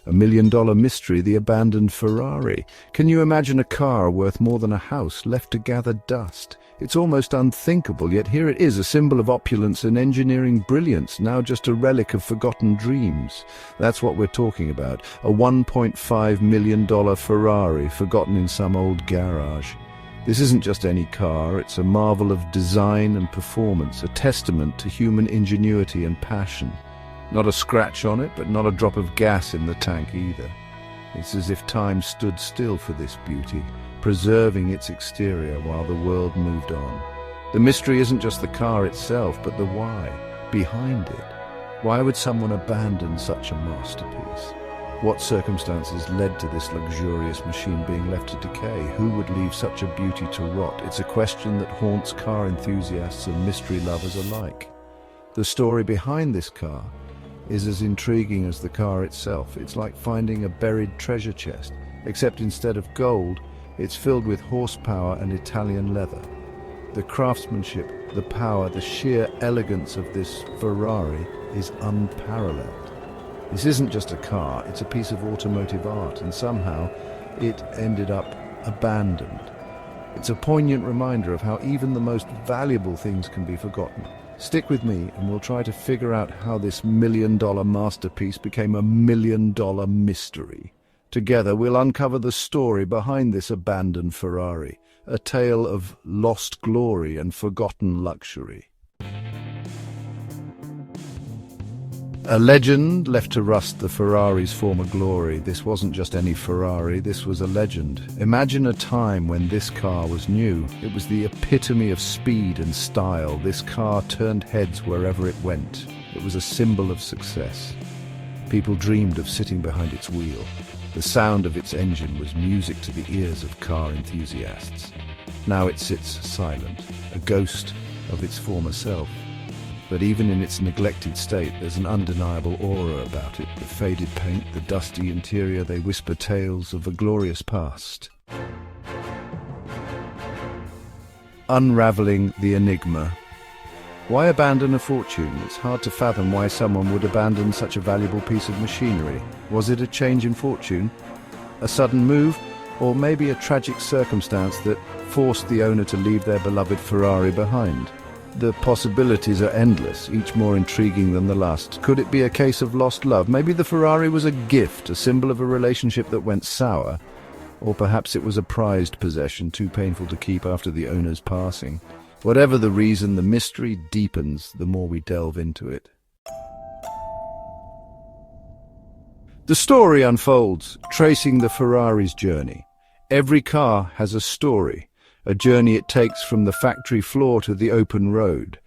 A million-dollar mystery, the abandoned Ferrari. Can you imagine a car worth more than a house left to gather dust? It's almost unthinkable, yet here it is, a symbol of opulence and engineering brilliance, now just a relic of forgotten dreams. That's what we're talking about, a $1.5 million Ferrari forgotten in some old garage. This isn't just any car, it's a marvel of design and performance, a testament to human ingenuity and passion. Not a scratch on it, but not a drop of gas in the tank either. It's as if time stood still for this beauty, preserving its exterior while the world moved on. The mystery isn't just the car itself, but the why behind it. Why would someone abandon such a masterpiece? What circumstances led to this luxurious machine being left to decay? Who would leave such a beauty to rot? It's a question that haunts car enthusiasts and mystery lovers alike. The story behind this car is as intriguing as the car itself. It's like finding a buried treasure chest, except instead of gold, it's filled with horsepower and Italian leather. The craftsmanship, the power, the sheer elegance of this Ferrari is unparalleled. This isn't just a car, it's a piece of automotive art, and somehow it ended up abandoned. It's a poignant reminder of how even the most valuable things can be forgotten. Stick with me and we'll try to figure out how this million-dollar masterpiece became a million-dollar mystery. Together we'll uncover the story behind this abandoned Ferrari, a tale of lost glory and forgotten luxury. A legend left to rust the Ferrari's former glory. This wasn't just any Ferrari, this was a legend. Imagine a time when this car was new. It was the epitome of speed and style. This car turned heads wherever it went. It was a symbol of success. People dreamed of sitting behind its wheel. The sound of its engine was music to the ears of car enthusiasts. Now it sits silent, a ghost of its former self. But even in its neglected state, there's an undeniable aura about it. The faded paint, the dusty interior, they whisper tales of a glorious past. Unraveling the enigma. Why abandon a fortune? It's hard to fathom why someone would abandon such a valuable piece of machinery. Was it a change in fortune? A sudden move? Or maybe a tragic circumstance that forced the owner to leave their beloved Ferrari behind? The possibilities are endless, each more intriguing than the last. Could it be a case of lost love? Maybe the Ferrari was a gift, a symbol of a relationship that went sour. Or perhaps it was a prized possession, too painful to keep after the owner's passing. Whatever the reason, the mystery deepens the more we delve into it. The story unfolds, tracing the Ferrari's journey. Every car has a story. A journey it takes from the factory floor to the open road.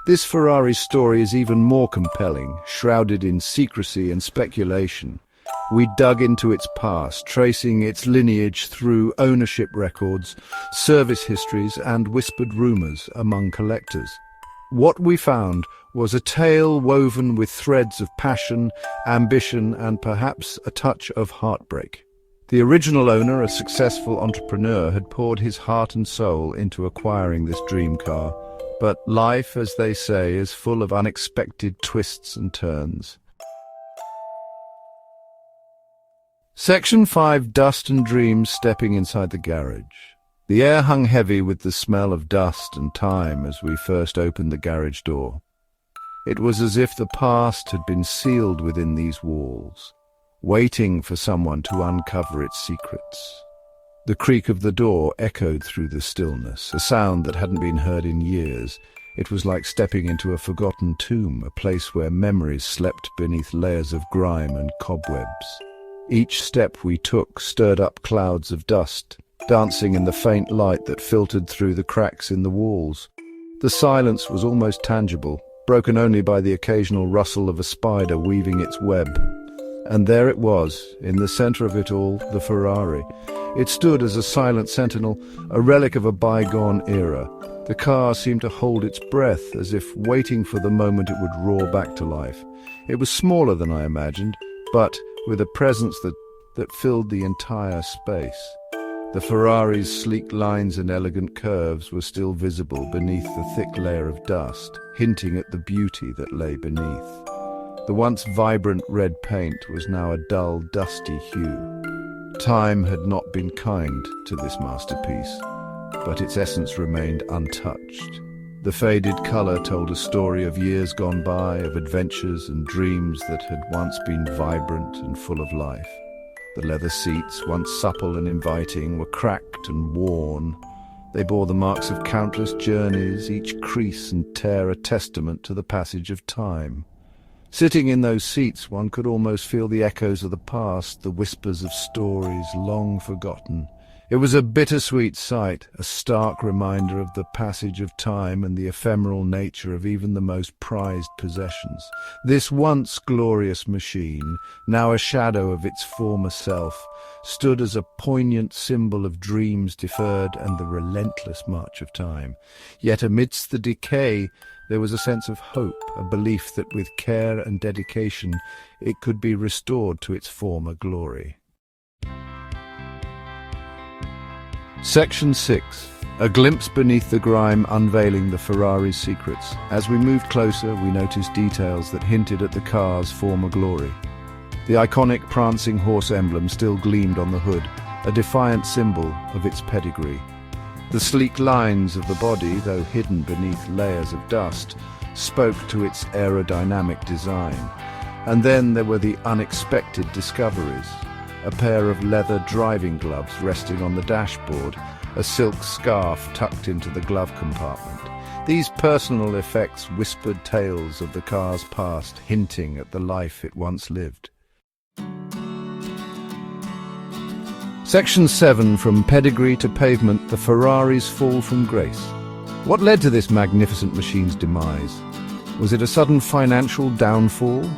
This Ferrari's story is even more compelling, shrouded in secrecy and speculation. We dug into its past, tracing its lineage through ownership records, service histories, and whispered rumors among collectors. What we found was a tale woven with threads of passion, ambition, and perhaps a touch of heartbreak. The original owner, a successful entrepreneur, had poured his heart and soul into acquiring this dream car. But life, as they say, is full of unexpected twists and turns. Section 5. Dust and Dreams. Stepping inside the garage. The air hung heavy with the smell of dust and time as we first opened the garage door. It was as if the past had been sealed within these walls, waiting for someone to uncover its secrets. The creak of the door echoed through the stillness, a sound that hadn't been heard in years. It was like stepping into a forgotten tomb, a place where memories slept beneath layers of grime and cobwebs. Each step we took stirred up clouds of dust, dancing in the faint light that filtered through the cracks in the walls. The silence was almost tangible, broken only by the occasional rustle of a spider weaving its web. And there it was, in the center of it all, the Ferrari. It stood as a silent sentinel, a relic of a bygone era. The car seemed to hold its breath, as if waiting for the moment it would roar back to life. It was smaller than I imagined, but with a presence that filled the entire space. The Ferrari's sleek lines and elegant curves were still visible beneath the thick layer of dust, hinting at the beauty that lay beneath. The once vibrant red paint was now a dull, dusty hue. Time had not been kind to this masterpiece, but its essence remained untouched. The faded color told a story of years gone by, of adventures and dreams that had once been vibrant and full of life. The leather seats, once supple and inviting, were cracked and worn. They bore the marks of countless journeys, each crease and tear a testament to the passage of time. Sitting in those seats, one could almost feel the echoes of the past, the whispers of stories long forgotten. It was a bittersweet sight, a stark reminder of the passage of time and the ephemeral nature of even the most prized possessions. This once glorious machine, now a shadow of its former self, stood as a poignant symbol of dreams deferred and the relentless march of time. Yet amidst the decay, there was a sense of hope, a belief that with care and dedication, it could be restored to its former glory. Section 6. A glimpse beneath the grime unveiling the Ferrari's secrets. As we moved closer, we noticed details that hinted at the car's former glory. The iconic prancing horse emblem still gleamed on the hood, a defiant symbol of its pedigree. The sleek lines of the body, though hidden beneath layers of dust, spoke to its aerodynamic design. And then there were the unexpected discoveries. A pair of leather driving gloves resting on the dashboard, a silk scarf tucked into the glove compartment. These personal effects whispered tales of the car's past, hinting at the life it once lived. Section 7. From pedigree to pavement, the Ferrari's fall from grace. What led to this magnificent machine's demise? Was it a sudden financial downfall?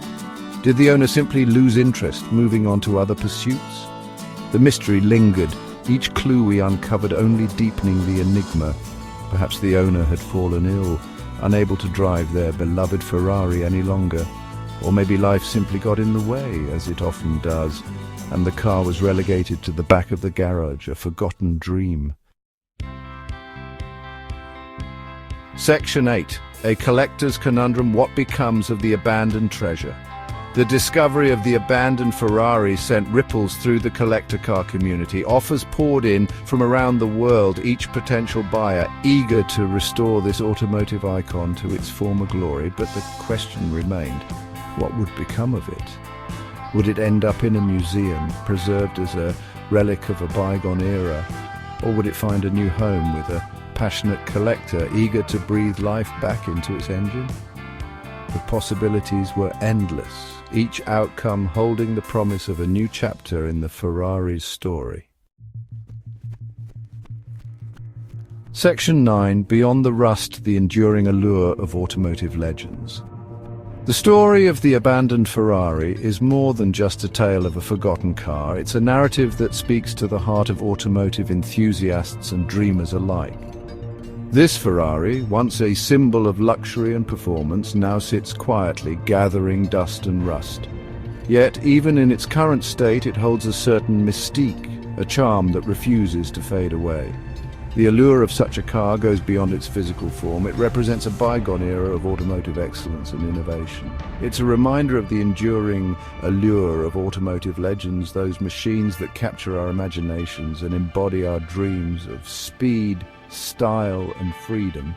Did the owner simply lose interest, moving on to other pursuits? The mystery lingered, each clue we uncovered only deepening the enigma. Perhaps the owner had fallen ill, unable to drive their beloved Ferrari any longer. Or maybe life simply got in the way, as it often does, and the car was relegated to the back of the garage, a forgotten dream. Section 8. A collector's conundrum: what becomes of the abandoned treasure? The discovery of the abandoned Ferrari sent ripples through the collector car community. Offers poured in from around the world, each potential buyer eager to restore this automotive icon to its former glory. But the question remained, what would become of it? Would it end up in a museum, preserved as a relic of a bygone era? Or would it find a new home with a passionate collector eager to breathe life back into its engine? The possibilities were endless, each outcome holding the promise of a new chapter in the Ferrari's story. Section 9. Beyond the rust, the enduring allure of automotive legends. The story of the abandoned Ferrari is more than just a tale of a forgotten car. It's a narrative that speaks to the heart of automotive enthusiasts and dreamers alike. This Ferrari, once a symbol of luxury and performance, now sits quietly, gathering dust and rust. Yet, even in its current state, it holds a certain mystique, a charm that refuses to fade away. The allure of such a car goes beyond its physical form. It represents a bygone era of automotive excellence and innovation. It's a reminder of the enduring allure of automotive legends, those machines that capture our imaginations and embody our dreams of speed, style and freedom.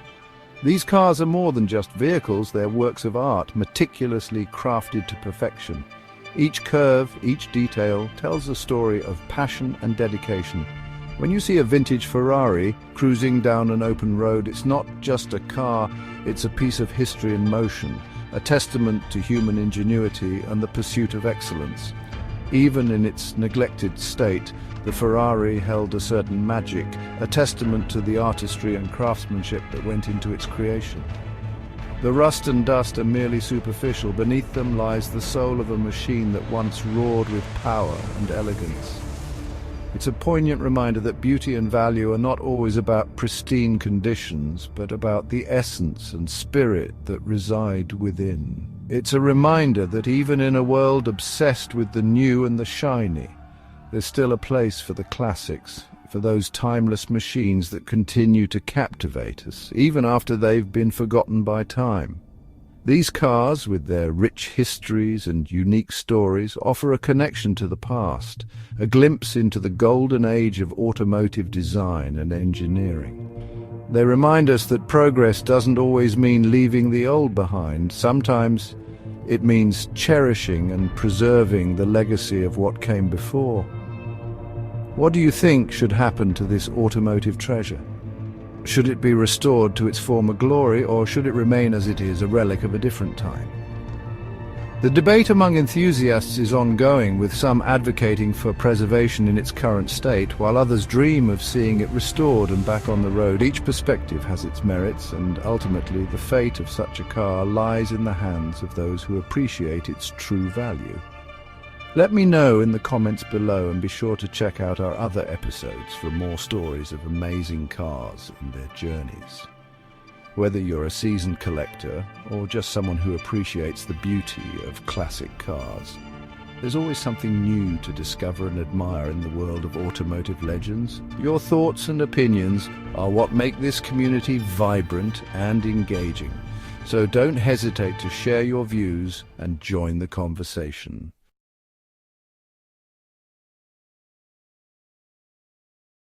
These cars are more than just vehicles, they're works of art, meticulously crafted to perfection. Each curve, each detail tells a story of passion and dedication. When you see a vintage Ferrari cruising down an open road, it's not just a car, it's a piece of history in motion, a testament to human ingenuity and the pursuit of excellence. Even in its neglected state, the Ferrari held a certain magic, a testament to the artistry and craftsmanship that went into its creation. The rust and dust are merely superficial. Beneath them lies the soul of a machine that once roared with power and elegance. It's a poignant reminder that beauty and value are not always about pristine conditions, but about the essence and spirit that reside within. It's a reminder that even in a world obsessed with the new and the shiny, there's still a place for the classics, for those timeless machines that continue to captivate us, even after they've been forgotten by time. These cars, with their rich histories and unique stories, offer a connection to the past, a glimpse into the golden age of automotive design and engineering. They remind us that progress doesn't always mean leaving the old behind. Sometimes it means cherishing and preserving the legacy of what came before. What do you think should happen to this automotive treasure? Should it be restored to its former glory, or should it remain as it is, a relic of a different time? The debate among enthusiasts is ongoing, with some advocating for preservation in its current state, while others dream of seeing it restored and back on the road. Each perspective has its merits, and ultimately the fate of such a car lies in the hands of those who appreciate its true value. Let me know in the comments below, and be sure to check out our other episodes for more stories of amazing cars and their journeys. Whether you're a seasoned collector or just someone who appreciates the beauty of classic cars, there's always something new to discover and admire in the world of automotive legends. Your thoughts and opinions are what make this community vibrant and engaging. So don't hesitate to share your views and join the conversation.